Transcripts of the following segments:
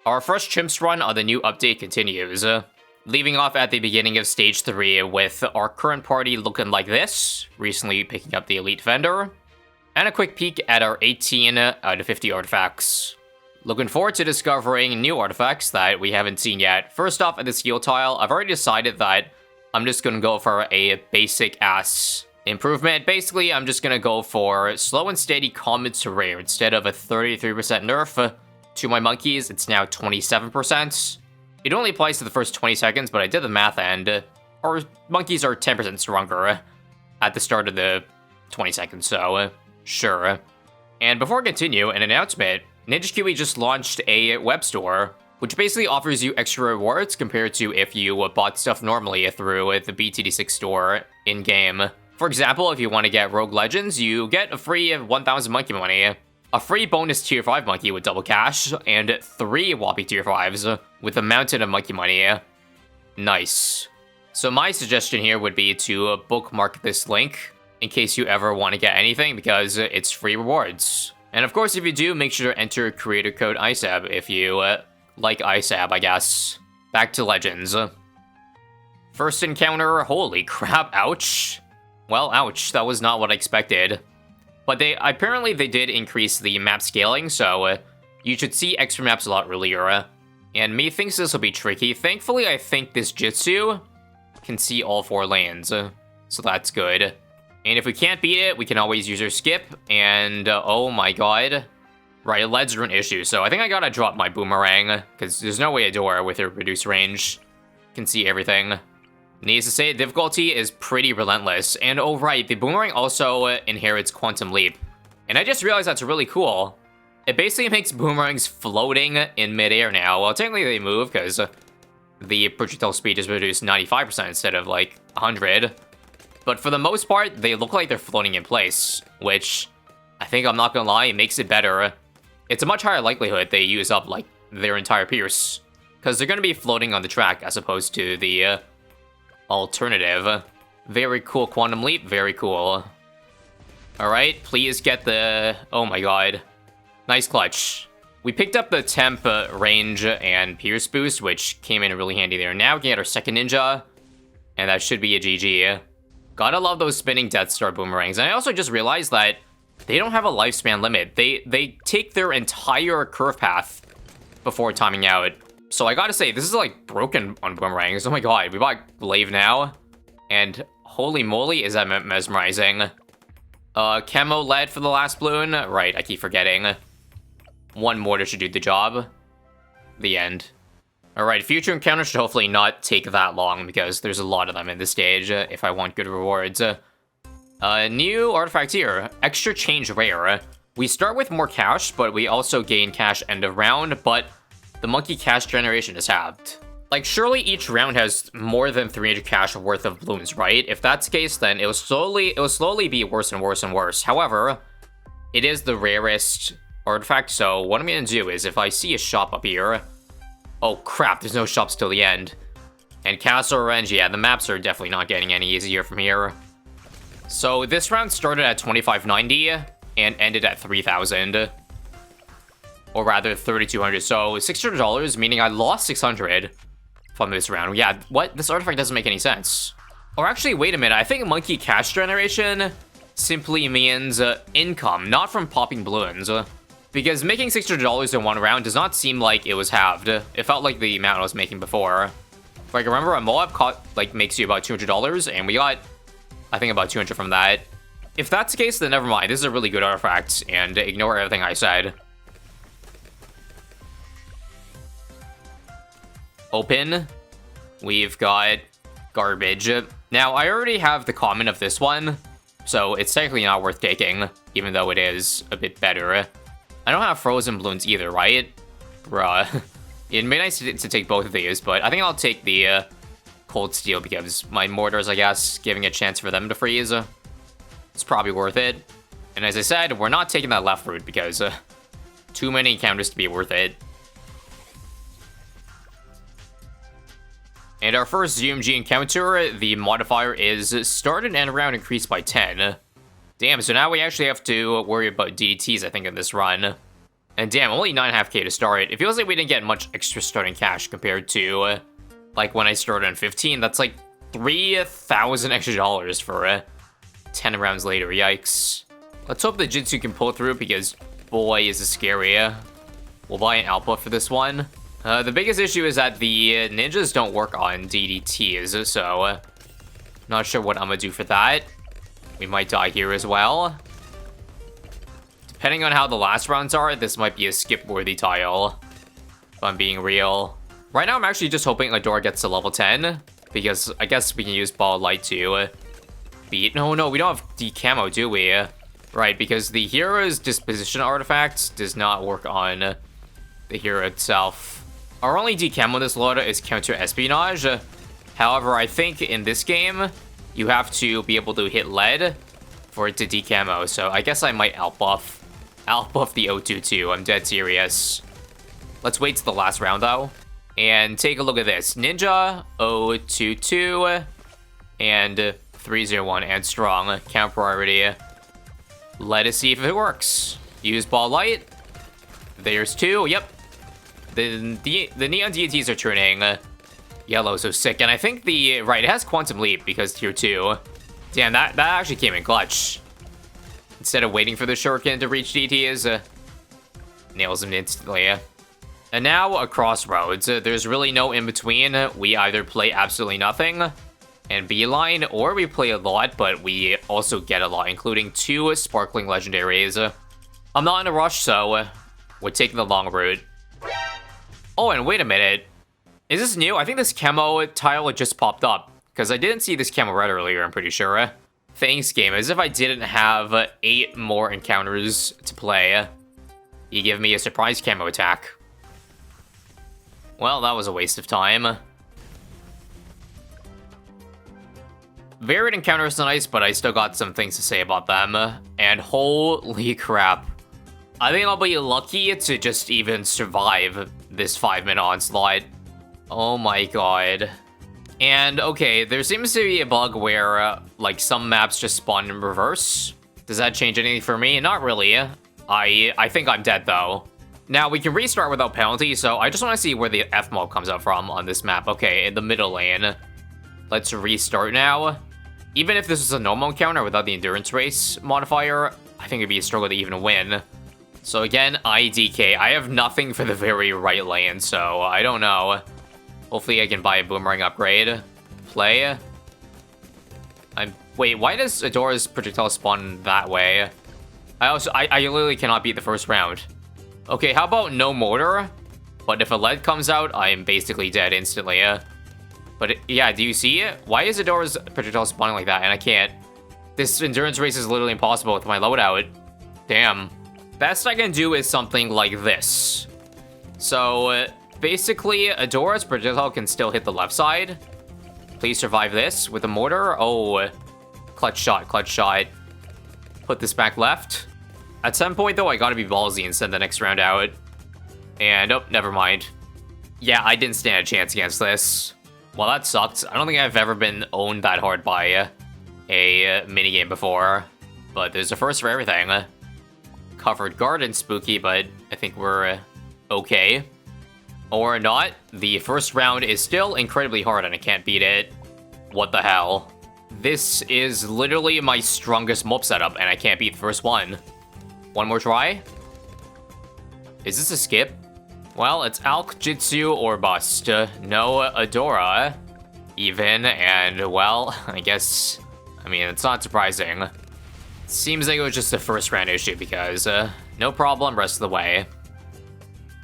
Our first chimps run on the new update continues, leaving off at the beginning of Stage 3 with our current party looking like this, recently picking up the Elite Vendor, and a quick peek at our 18 out of 50 artifacts. Looking forward to discovering new artifacts that we haven't seen yet. First off, at the skill tile, I've already decided that I'm just gonna go for a basic-ass improvement. Basically, I'm just gonna go for slow and steady common to rare. Instead of a 33% nerf to my monkeys, it's now 27%. It only applies to the first 20 seconds, but I did the math, and our monkeys are 10% stronger at the start of the 20 seconds, so sure. And before I continue, an announcement. Ninja Kiwi just launched a web store, which basically offers you extra rewards compared to if you bought stuff normally through the BTD6 store in-game. For example, if you want to get Rogue Legends, you get a free 1,000 monkey money, a free bonus tier 5 monkey with double cash, and 3 whoppy tier 5s with a mountain of monkey money. Nice. So my suggestion here would be to bookmark this link in case you ever want to get anything, because it's free rewards. And of course, if you do, make sure to enter creator code ISAB if you like ISAB, I guess. Back to Legends. First encounter, holy crap, ouch. Well, ouch, that was not what I expected. But apparently they did increase the map scaling, so you should see extra maps a lot earlier. And me thinks this will be tricky. Thankfully, I think this Jitsu can see all 4 lanes, so that's good. And if we can't beat it, we can always use our skip, and oh my god. Right, LEDs are an issue, so I think I gotta drop my boomerang, because there's no way a door with a reduced range can see everything. Needless to say, difficulty is pretty relentless, and oh right, the boomerang also inherits Quantum Leap. And I just realized that's really cool. It basically makes boomerangs floating in midair now. Well, technically they move, because the projectile speed is reduced 95% instead of like 100. But for the most part, they look like they're floating in place, which, I think I'm not gonna lie, it makes it better. It's a much higher likelihood they use up, like, their entire pierce, because they're gonna be floating on the track as opposed to the alternative. Very cool Quantum Leap, very cool. Alright, please get the... oh my god. Nice clutch. We picked up the temp, range, and pierce boost, which came in really handy there. Now we can get our second ninja, and that should be a GG. Gotta love those spinning Death Star boomerangs. And I also just realized that they don't have a lifespan limit. They take their entire curve path before timing out. So I gotta say, this is like broken on boomerangs. Oh my god, we bought Glaive now. And holy moly, is that mesmerizing. Camo lead for the last balloon. Right, I keep forgetting. 1 mortar should do the job. The end. Alright, future encounters should hopefully not take that long, because there's a lot of them in this stage, if I want good rewards. New artifact here, extra change rare. We start with more cash, but we also gain cash end of round, but the monkey cash generation is halved. Like, surely each round has more than 300 cash worth of balloons, right? If that's the case, then it will slowly be worse and worse and worse. However, it is the rarest artifact, so what I'm gonna do is, if I see a shop up here... oh crap, there's no shops till the end. And Castle Revenge, yeah, the maps are definitely not getting any easier from here. So this round started at 2590 and ended at 3000. Or rather, 3200. So $600, meaning I lost 600 from this round. Yeah, what? This artifact doesn't make any sense. Or actually, wait a minute. I think monkey cash generation simply means income, not from popping balloons. Because making $600 in 1 round does not seem like it was halved. It felt like the amount I was making before. Like, remember, a Moab makes you about $200, and we got, I think, about 200 from that. If that's the case, then never mind. This is a really good artifact, and ignore everything I said. Open. We've got garbage. Now, I already have the common of this one, so it's technically not worth taking, even though it is a bit better. I don't have frozen balloons either, right? Bruh. It'd be nice to take both of these, but I think I'll take the cold steel because my mortars, I guess, giving a chance for them to freeze. It's probably worth it. And as I said, we're not taking that left route because too many encounters to be worth it. And our first ZMG encounter, the modifier is start and end round increased by 10. Damn, so now we actually have to worry about DDTs, I think, in this run. And And damn, only 9.5k to start. It feels like we didn't get much extra starting cash compared to, like, when I started on 15. That's like 3,000 extra dollars for 10 rounds later. Yikes. Let's hope the Jitsu can pull through because, boy, is this scary. We'll buy an output for this one. The biggest issue is that the ninjas don't work on DDTs, so not sure what I'm gonna do for that. We might die here as well. Depending on how the last rounds are, this might be a skip-worthy tile, if I'm being real. Right now, I'm actually just hoping Adora gets to level 10, because I guess we can use Ball of Light to beat... No, we don't have decamo, do we? Right, because the hero's disposition artifact does not work on the hero itself. Our only decamo in this loadout is counter-espionage. However, I think in this game, you have to be able to hit lead for it to decamo, so I guess I might outbuff the O2 too. I'm dead serious. Let's wait till the last round though. And take a look at this. Ninja, O22, and 301, and strong. Count priority. Let us see if it works. Use Ball Light. There's 2, yep. The Neon DDTs are turning yellow, so sick. And I think right, it has Quantum Leap because tier 2. Damn, that actually came in clutch. Instead of waiting for the shuriken to reach DDTs, nails him instantly. And now, a crossroads. There's really no in-between. We either play absolutely nothing and beeline, or we play a lot, but we also get a lot, including 2 sparkling legendaries. I'm not in a rush, so we're taking the long route. Oh, and wait a minute. Is this new? I think this camo tile just popped up, because I didn't see this camo red earlier, I'm pretty sure. Thanks, game. As if I didn't have 8 more encounters to play. You give me a surprise camo attack. Well, that was a waste of time. Varied encounters are nice, but I still got some things to say about them. And holy crap. I think I'll be lucky to just even survive this 5-minute onslaught. Oh my god. And, okay, there seems to be a bug where, like, some maps just spawn in reverse. Does that change anything for me? Not really. I think I'm dead, though. Now, we can restart without penalty, so I just want to see where the F-mob comes out from on this map. Okay, in the middle lane. Let's restart now. Even if this is a normal encounter without the endurance race modifier, I think it'd be a struggle to even win. So again, IDK. I have nothing for the very right lane, so I don't know. Hopefully I can buy a boomerang upgrade. Play. Wait, why does Adora's projectile spawn that way? I literally cannot beat the first round. Okay, how about no mortar? But if a lead comes out, I'm basically dead instantly. But yeah, do you see it? Why is Adora's projectile spawning like that and I can't? This endurance race is literally impossible with my loadout. Damn. Best I can do is something like this. So, basically, Adora's projectile can still hit the left side. Please survive this with a mortar. Oh, clutch shot, clutch shot. Put this back left. At some point, though, I gotta be ballsy and send the next round out. And, oh, never mind. Yeah, I didn't stand a chance against this. Well, that sucked. I don't think I've ever been owned that hard by a minigame before. But there's a first for everything. Covered guard and spooky, but I think we're okay. Or not. The first round is still incredibly hard and I can't beat it. What the hell? This is literally my strongest mob setup and I can't beat the first one. One more try? Is this a skip? Well, it's Alk, Jitsu, or bust. No Adora, even, and, well, I guess, I mean, it's not surprising. Seems like it was just a first round issue because, no problem rest of the way.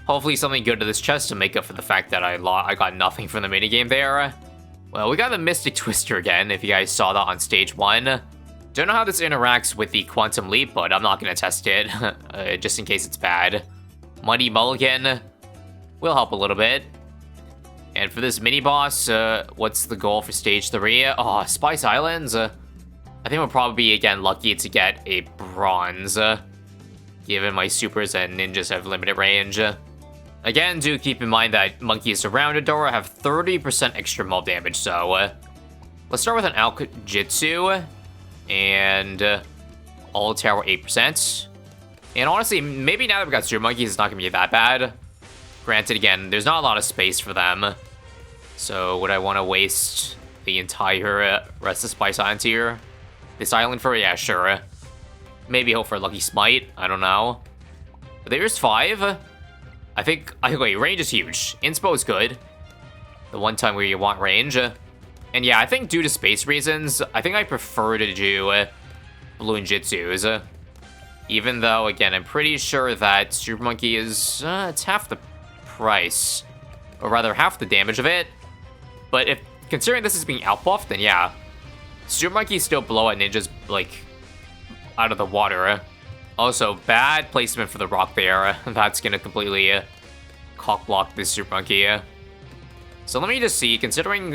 Hopefully something good to this chest to make up for the fact that I got nothing from the minigame there. Well, we got the Mystic Twister again, if you guys saw that on stage 1. Don't know how this interacts with the Quantum Leap, but I'm not gonna test it, just in case it's bad. Muddy Mulligan will help a little bit. And for this mini-boss, what's the goal for stage 3? Oh, Spice Islands? I think we'll probably be, again, lucky to get a bronze, given my supers and ninjas have limited range. Again, do keep in mind that monkeys around Adora have 30% extra mob damage, so let's start with an Alk Jitsu, and all tower 8%. And honestly, maybe now that we got Super Monkeys, it's not going to be that bad. Granted, again, there's not a lot of space for them. So would I want to waste the entire rest of Spice Island here? This island for, yeah, sure. Maybe hope for a Lucky Smite, I don't know. But there's 5. I think, wait, range is huge. Inspo is good. The one time where you want range. And yeah, I think due to space reasons, I think I prefer to do Bloon Jitsus. Even though, again, I'm pretty sure that Super Monkey is, it's half the price. Or rather, half the damage of it. But if, considering this is being outbuffed, then yeah. Super Monkey still blow at ninjas, like, out of the water. Also, bad placement for the rock there. That's gonna completely cock block this Super Monkey. So let me just see, considering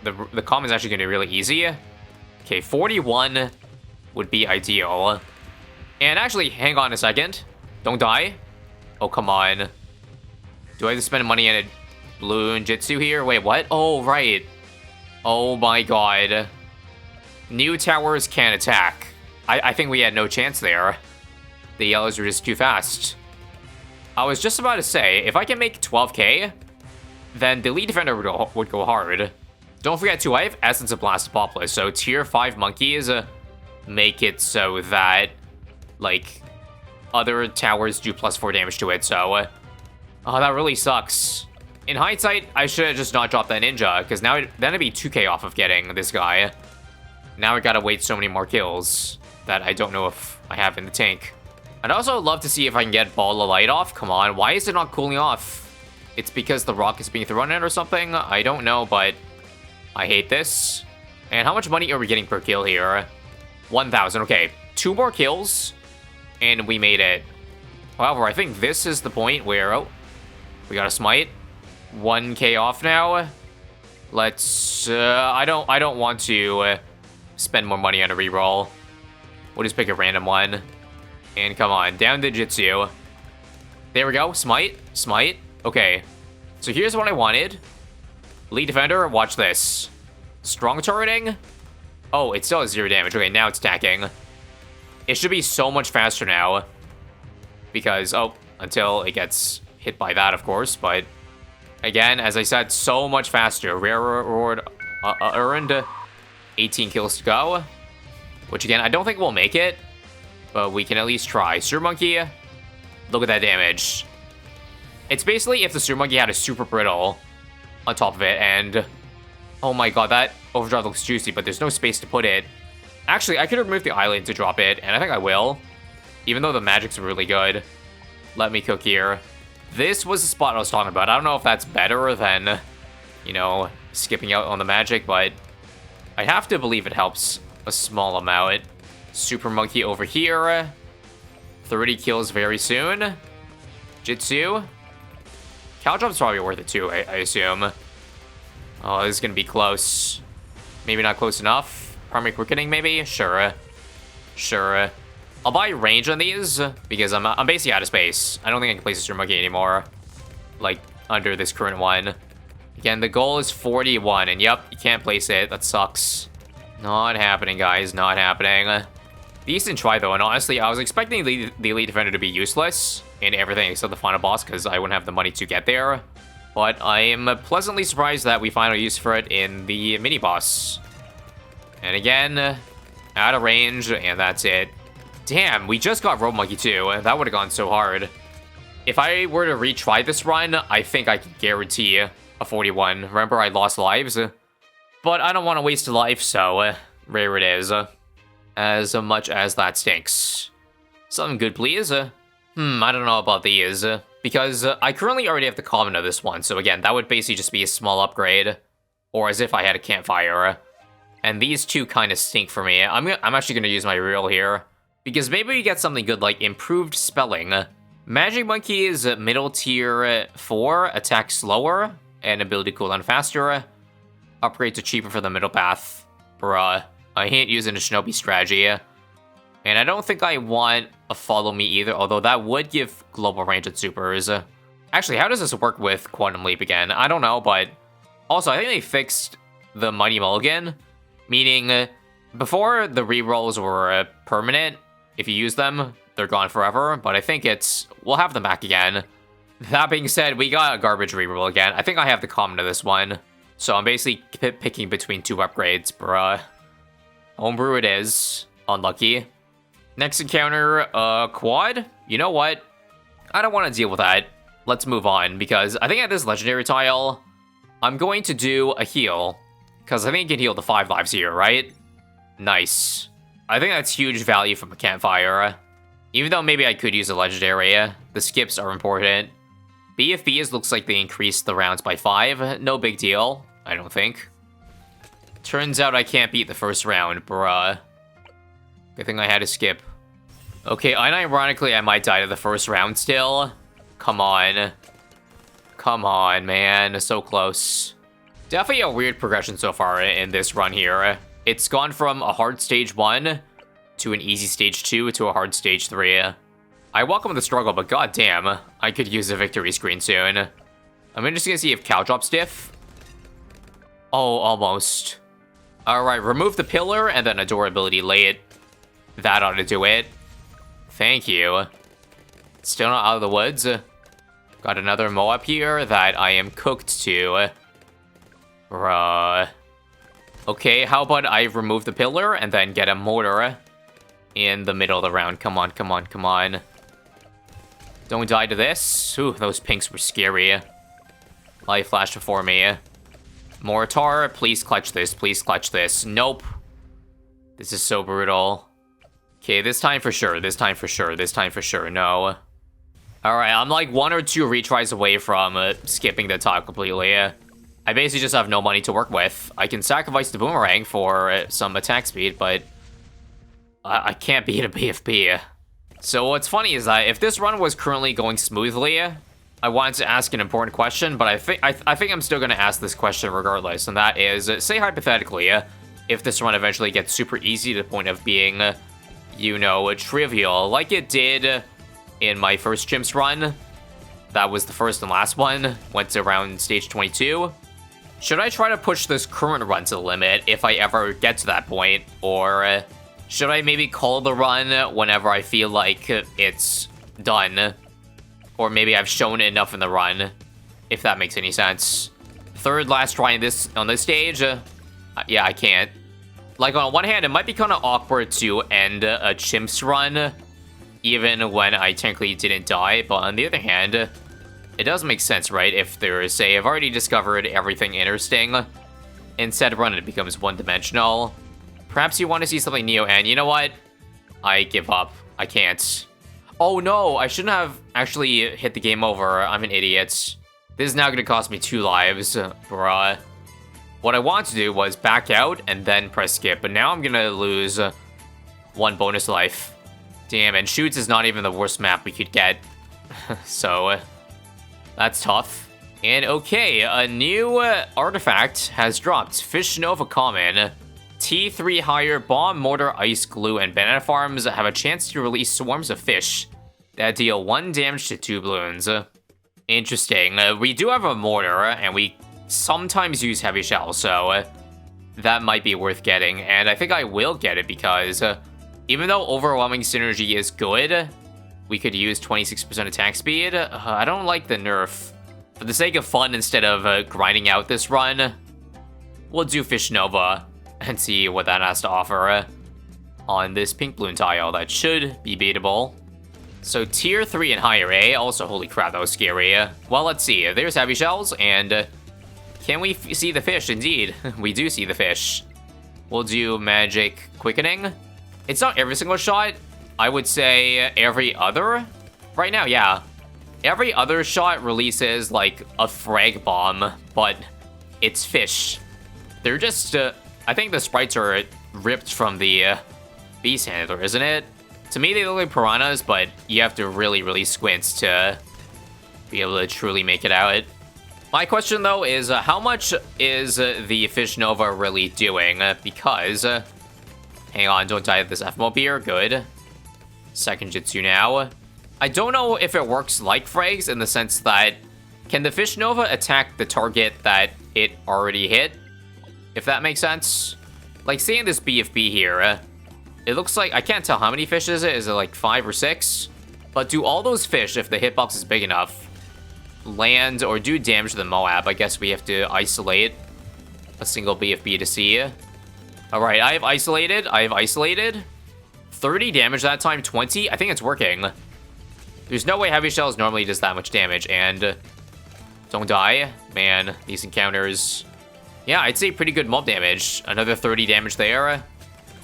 the comm is actually gonna be really easy. Okay, 41 would be ideal. And actually, hang on a second. Don't die. Oh, come on. Do I have to spend money on a Bloon Jitsu here? Wait, what? Oh, right. Oh my god. New towers can't attack. I think we had no chance there. The yellows were just too fast. I was just about to say, if I can make 12k, then the lead defender would go hard. Don't forget too, I have Essence of Blastopolis, so tier 5 monkeys make it so that, like, other towers do +4 damage to it, so... oh, that really sucks. In hindsight, I should have just not dropped that ninja, because now then it'd be 2k off of getting this guy. Now I gotta wait so many more kills that I don't know if I have in the tank. I'd also love to see if I can get Ball of Light off. Come on, why is it not cooling off? It's because the rock is being thrown at or something? I don't know, but I hate this. And how much money are we getting per kill here? 1,000, okay. 2 more kills, and we made it. However, I think this is the point where, oh, we got a smite. 1k off now. Let's, I don't want to spend more money on a reroll. We'll just pick a random one. And come on, down to Jitsu. There we go, smite, smite. Okay, so here's what I wanted. Lead defender, watch this. Strong turreting. Oh, it still has 0 damage. Okay, now it's attacking. It should be so much faster now. Because, oh, until it gets hit by that, of course. But, again, as I said, so much faster. Rare reward earned. 18 kills to go. Which, again, I don't think we'll make it. But we can at least try. Super Monkey, look at that damage. It's basically if the Super Monkey had a Super Brittle on top of it. And, oh my god, that overdrive looks juicy, but there's no space to put it. Actually, I could remove the island to drop it, and I think I will. Even though the magic's really good. Let me cook here. This was the spot I was talking about. I don't know if that's better than, you know, skipping out on the magic, but I have to believe it helps a small amount. Super Monkey over here. 30 kills very soon. Jitsu. Caldrop's probably worth it too, I assume. Oh, this is gonna be close. Maybe not close enough. Primary Quickening, maybe? Sure. Sure. I'll buy range on these, because I'm basically out of space. I don't think I can place a Super Monkey anymore. Like, under this current one. Again, the goal is 41, and yep, you can't place it. That sucks. Not happening, guys. Not happening. Decent try, though, and honestly, I was expecting the Elite Defender to be useless in everything except the final boss, because I wouldn't have the money to get there. But I am pleasantly surprised that we find a use for it in the mini-boss. And again, out of range, and that's it. Damn, we just got Road Monkey too. That would have gone so hard. If I were to retry this run, I think I could guarantee a 41. Remember, I lost lives. But I don't want to waste a life, so rare it is. As much as that stinks. Something good, please. I don't know about these. Because I currently already have the common of this one. So again, that would basically just be a small upgrade. Or as if I had a campfire. And these two kind of stink for me. I'm actually going to use my reel here. Because maybe we get something good like improved spelling. Magic Monkey is middle tier 4, attack slower, and ability cooldown faster. Upgrades are cheaper for the middle path. Bruh, I hate using a Shinobi strategy. And I don't think I want a follow me either, although that would give global range at supers. Actually, how does this work with Quantum Leap again? I don't know, but also I think they fixed the Mighty Mulligan, meaning before the rerolls were permanent. If you use them, they're gone forever, but I think we'll have them back again. That being said, we got a garbage reroll again. I think I have the common to this one. So I'm basically picking between 2 upgrades, bruh. Homebrew it is. Unlucky. Next encounter, quad? You know what? I don't want to deal with that. Let's move on, because I think at this legendary tile, I'm going to do a heal. Because I think you can heal the 5 lives here, right? Nice. I think that's huge value from a campfire. Even though maybe I could use a legendary, the skips are important. BFBs looks like they increased the rounds by 5. No big deal, I don't think. Turns out I can't beat the first round, bruh. Good thing I had to skip. Okay, unironically, I might die to the first round still. Come on. Come on, man. So close. Definitely a weird progression so far in this run here. It's gone from a hard stage 1 to an easy stage 2 to a hard stage 3. I welcome the struggle, but goddamn, I could use a victory screen soon. I'm just gonna see if cow drops diff. Oh, almost. Alright, remove the pillar and then a door ability late. That ought to do it. Thank you. Still not out of the woods. Got another Mo up here that I am cooked to. Bruh. Okay, how about I remove the pillar and then get a mortar in the middle of the round. Come on, come on, come on. Don't die to this. Ooh, those pinks were scary. Life flash before me. Mortar, please clutch this. Please clutch this. Nope. This is so brutal. Okay, this time for sure. This time for sure. This time for sure. No. Alright, I'm like 1 or 2 retries away from skipping the tile completely. I basically just have no money to work with. I can sacrifice the boomerang for some attack speed, but I can't beat a BFB. So what's funny is that if this run was currently going smoothly, I wanted to ask an important question, but I think I'm still going to ask this question regardless, and that is, say hypothetically, if this run eventually gets super easy to the point of being, you know, trivial, like it did in my first Chimps run. That was the first and last one, went to around stage 22. Should I try to push this current run to the limit if I ever get to that point, or should I maybe call the run whenever I feel like it's done? Or maybe I've shown enough in the run, if that makes any sense. Third last try on this stage? Yeah, I can't. Like, on one hand, it might be kind of awkward to end a Chimps run, even when I technically didn't die, but on the other hand, it does make sense, right? If there's, say, I've already discovered everything interesting, instead of running, it becomes one-dimensional. Perhaps you want to see something new, and you know what? I give up. I can't. Oh no, I shouldn't have actually hit the game over. I'm an idiot. This is now going to cost me 2 lives, bruh. What I wanted to do was back out and then press skip, but now I'm going to lose 1 bonus life. Damn, and Shoots is not even the worst map we could get. So, that's tough. And okay, a new artifact has dropped. Fish Nova Common. T3 higher, bomb, mortar, ice, glue, and banana farms have a chance to release swarms of fish that deal 1 damage to 2 balloons. Interesting. We do have a mortar, and we sometimes use heavy shell, so that might be worth getting. And I think I will get it because even though overwhelming synergy is good, we could use 26% attack speed. I don't like the nerf. For the sake of fun, instead of grinding out this run, we'll do Fish Nova and see what that has to offer on this pink balloon tile. That should be beatable. So tier 3 and higher, eh? Also, holy crap, that was scary. Well, let's see. There's heavy shells, and can we see the fish? Indeed, we do see the fish. We'll do magic quickening. It's not every single shot. I would say every other. Right now, yeah. Every other shot releases, like, a frag bomb, but it's fish. They're just, I think the sprites are ripped from the beast handler, isn't it? To me, they look like piranhas, but you have to really, really squint to be able to truly make it out. My question, though, is how much is the Fish Nova really doing? Because, hang on, don't die to this FMO here. Good. Second Jitsu now. I don't know if it works like frags in the sense that, can the Fish Nova attack the target that it already hit? If that makes sense. Like, seeing this BFB here, It looks like, I can't tell how many fish is it. Is it like 5 or 6? But do all those fish, if the hitbox is big enough, land or do damage to the Moab? I guess we have to isolate a single BFB to see. Alright, I have isolated. 30 damage that time, 20? I think it's working. There's no way Heavy Shells normally does that much damage, and don't die. Man, these encounters... Yeah, I'd say pretty good mob damage. Another 30 damage there.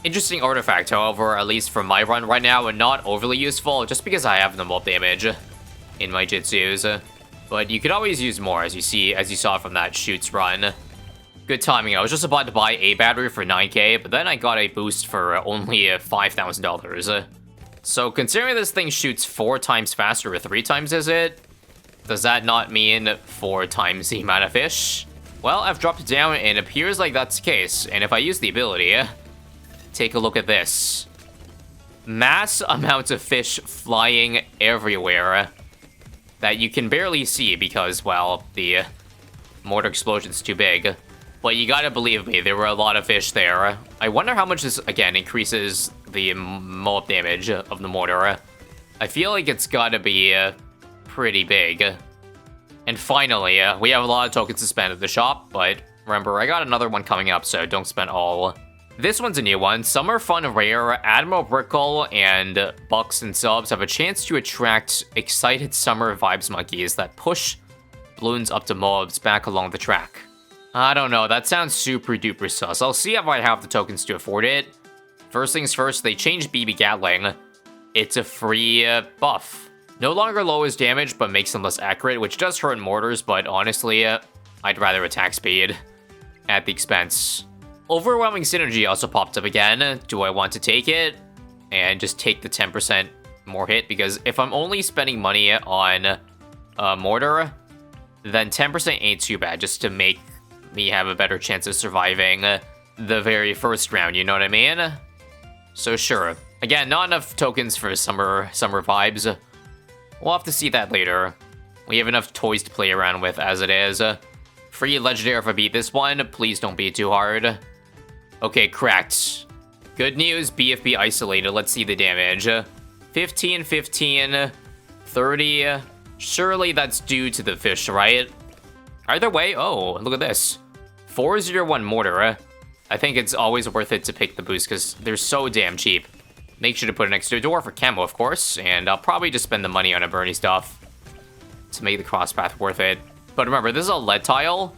Interesting artifact, however, at least for my run right now, and not overly useful, just because I have the mob damage in my Jitsus. But you could always use more, as you saw from that Shoots run. Good timing. I was just about to buy a battery for 9k, but then I got a boost for only $5,000. So considering this thing shoots 4 times faster or 3 times, is it? Does that not mean 4 times the amount of fish? Well, I've dropped it down, and it appears like that's the case. And if I use the ability, take a look at this. Mass amounts of fish flying everywhere that you can barely see because, well, the mortar explosion's too big. But you gotta believe me, there were a lot of fish there. I wonder how much this, again, increases the mob damage of the mortar. I feel like it's gotta be pretty big. And finally, we have a lot of tokens to spend at the shop, but remember, I got another one coming up, so don't spend all. This one's a new one. Summer Fun Rare, Admiral Brickle, and Bucks and Subs have a chance to attract excited summer vibes monkeys that push balloons up to mobs back along the track. I don't know, that sounds super duper sus. I'll see if I have the tokens to afford it. First things first, they changed BB Gatling. It's a free buff. No longer lowers damage, but makes them less accurate, which does hurt mortars, but honestly, I'd rather attack speed at the expense. Overwhelming Synergy also popped up again. Do I want to take it? And just take the 10% more hit? Because if I'm only spending money on Mortar, then 10% ain't too bad, just to make me have a better chance of surviving the very first round, you know what I mean? So sure. Again, not enough tokens for summer vibes. We'll have to see that later. We have enough toys to play around with as it is. Free legendary if I beat this one. Please don't beat too hard. Okay, cracked. Good news, BFB isolated. Let's see the damage. 15, 15, 30. Surely that's due to the fish, right? Either way, oh, look at this. 401 Mortar. I think it's always worth it to pick the boost because they're so damn cheap. Make sure to put it next to a door for camo, of course, and I'll probably just spend the money on a Bernie stuff to make the crosspath worth it. But remember, this is a lead tile,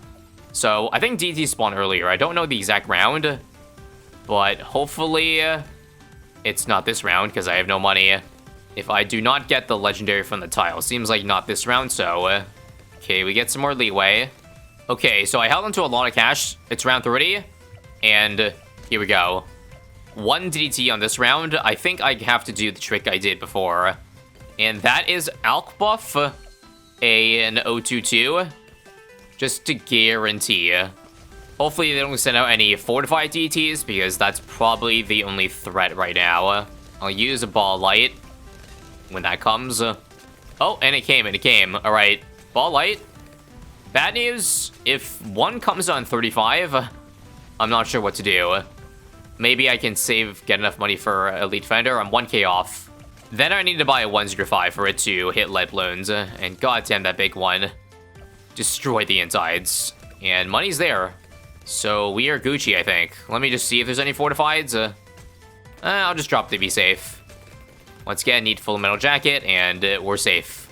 so I think DDTs spawned earlier. I don't know the exact round, but hopefully it's not this round because I have no money. If I do not get the legendary from the tile, seems like not this round, so okay, we get some more leeway. Okay, so I held onto a lot of cash. It's round 30, and here we go. 1 DDT on this round. I think I have to do the trick I did before, and that is Alk buff an 022, just to guarantee. Hopefully they don't send out any fortified DDTs, because that's probably the only threat right now. I'll use a ball light when that comes. Oh, and it came. All right, ball light. Bad news, if one comes on 35, I'm not sure what to do. Maybe I can get enough money for Elite Fender. I'm 1k off. Then I need to buy a 105 for it to hit lead balloons. And goddamn, that big one destroyed the insides. And money's there. So we are Gucci, I think. Let me just see if there's any fortifieds. I'll just drop to be safe. Once again, need full metal jacket, and we're safe.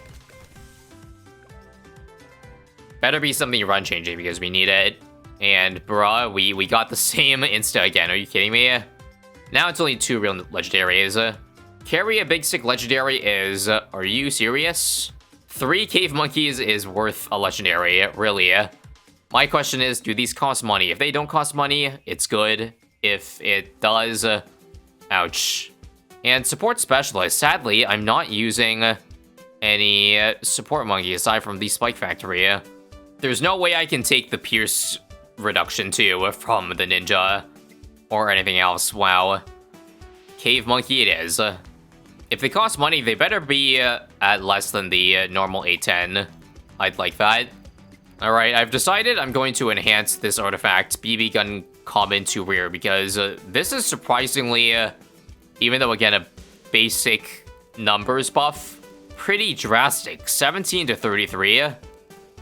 Better be something run changing because we need it. And bruh, we got the same insta again. Are you kidding me? Now it's only 2 real legendaries. Carry a big sick legendary is, are you serious? 3 cave monkeys is worth a legendary, really. My question is, do these cost money? If they don't cost money, it's good. If it does, ouch. And support specialist, sadly, I'm not using any support monkey aside from the Spike Factory. There's no way I can take the Pierce reduction too from the ninja or anything else. Wow. Cave monkey it is. If they cost money, they better be at less than the normal 810. I'd like that. Alright, I've decided I'm going to enhance this artifact, BB gun common to rare, because this is surprisingly Even though, again, a basic numbers buff, pretty drastic. 17 to 33.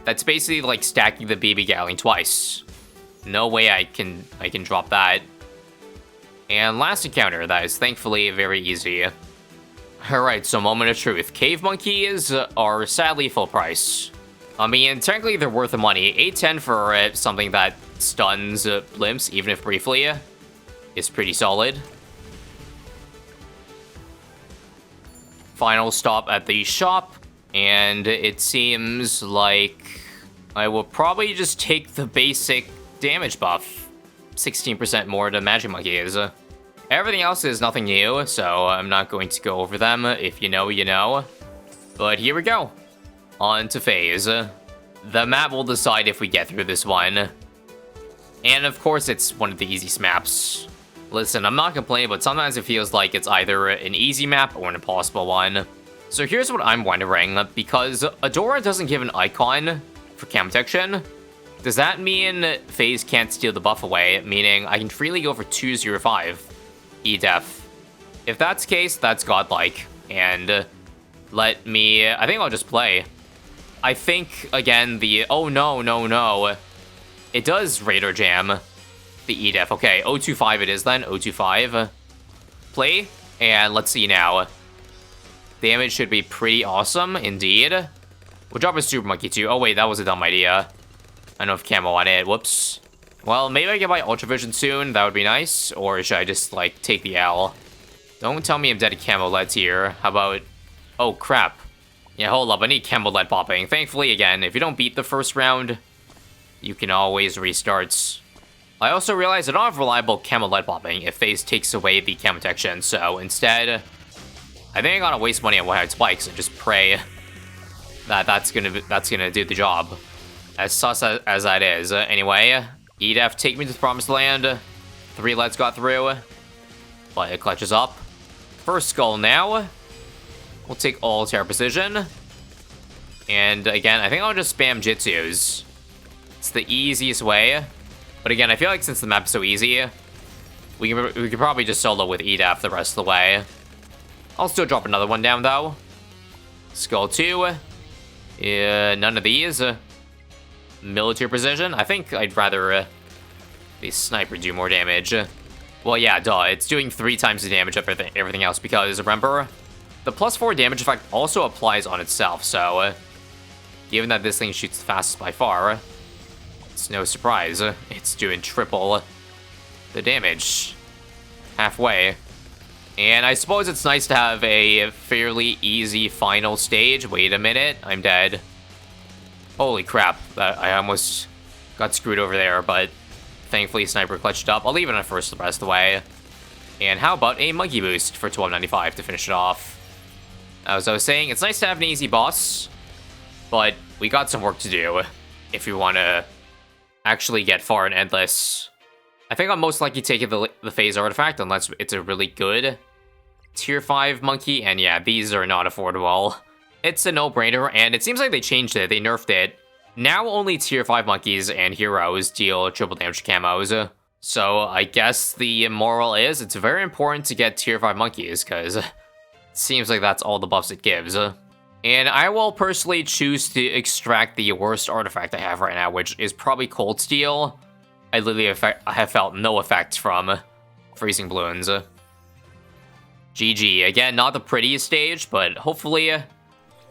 That's basically like stacking the BB Gatling twice. No way I can drop that. And last encounter, that is thankfully very easy. Alright, so moment of truth. Cave monkeys are sadly full price. I mean, technically they're worth the money. 810 for something that stuns blimps, even if briefly, is pretty solid. Final stop at the shop, and it seems like I will probably just take the basic damage buff. 16% more to magic monkeys. Everything else is nothing new, so I'm not going to go over them. If you know, you know. But here we go. On to phase. The map will decide if we get through this one. And of course, it's one of the easiest maps. Listen, I'm not complaining, but sometimes it feels like it's either an easy map or an impossible one. So here's what I'm wondering. Because Adora doesn't give an icon for cam protection, does that mean phase can't steal the buff away? Meaning I can freely go for 205 E-def. If that's the case, that's godlike. And let me... I think I'll just play. I think, again, the... Oh, no. It does radar jam the E-def. Okay, 025 it is then. 025. Play. And let's see now. Damage should be pretty awesome, indeed. We'll drop a Super Monkey too. Oh, wait, that was a dumb idea. I don't know if camo on it. Whoops. Well, maybe I get my Ultra Vision soon. That would be nice. Or should I just, like, take the L? Don't tell me I'm dead to camo LEDs here. How about... Oh, crap. Yeah, hold up. I need camo LED popping. Thankfully, again, if you don't beat the first round, you can always restart. I also realized I don't have reliable camo LED popping if phase takes away the camo protection. So, instead, I think I gotta waste money on one-hit spikes and just pray that that's gonna do the job. As sus as that is. Anyway... E-def, take me to the promised land. 3 LEDs got through. But it clutches up. First skull now. We'll take all Terra Precision. And again, I think I'll just spam Jitsus. It's the easiest way. But again, I feel like since the map's so easy, we could probably just solo with E-def the rest of the way. I'll still drop another one down though. Skull 2. None of these. Military precision. I think I'd rather the sniper do more damage. Well, yeah, duh. It's doing 3 times the damage of everything else because, remember, the +4 damage effect also applies on itself, so given that this thing shoots the fastest by far, it's no surprise it's doing triple the damage halfway. And I suppose it's nice to have a fairly easy final stage. Wait a minute, I'm dead. Holy crap, I almost got screwed over there, but thankfully Sniper clutched up. I'll leave it on first the rest of the way. And how about a Monkey Boost for 1295 to finish it off? As I was saying, it's nice to have an easy boss, but we got some work to do if we want to actually get far and endless. I think I'm most likely taking the phase artifact unless it's a really good tier 5 monkey, and yeah, these are not affordable. It's a no-brainer, and it seems like they changed it. They nerfed it. Now only tier 5 monkeys and heroes deal triple damage camos. So I guess the moral is it's very important to get tier 5 monkeys, because it seems like that's all the buffs it gives. And I will personally choose to extract the worst artifact I have right now, which is probably Cold Steel. I literally have felt no effect from Freezing Bloons. GG. Again, not the prettiest stage, but hopefully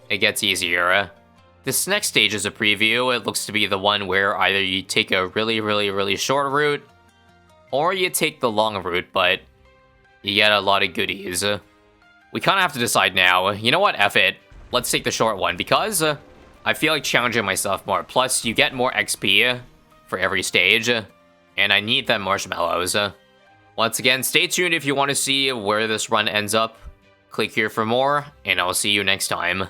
it gets easier. This next stage is a preview. It looks to be the one where either you take a really short route, or you take the long route, but you get a lot of goodies. We kind of have to decide now. You know what? F it. Let's take the short one, because I feel like challenging myself more. Plus, you get more XP for every stage, and I need them marshmallows. Once again, stay tuned if you want to see where this run ends up. Click here for more, and I'll see you next time.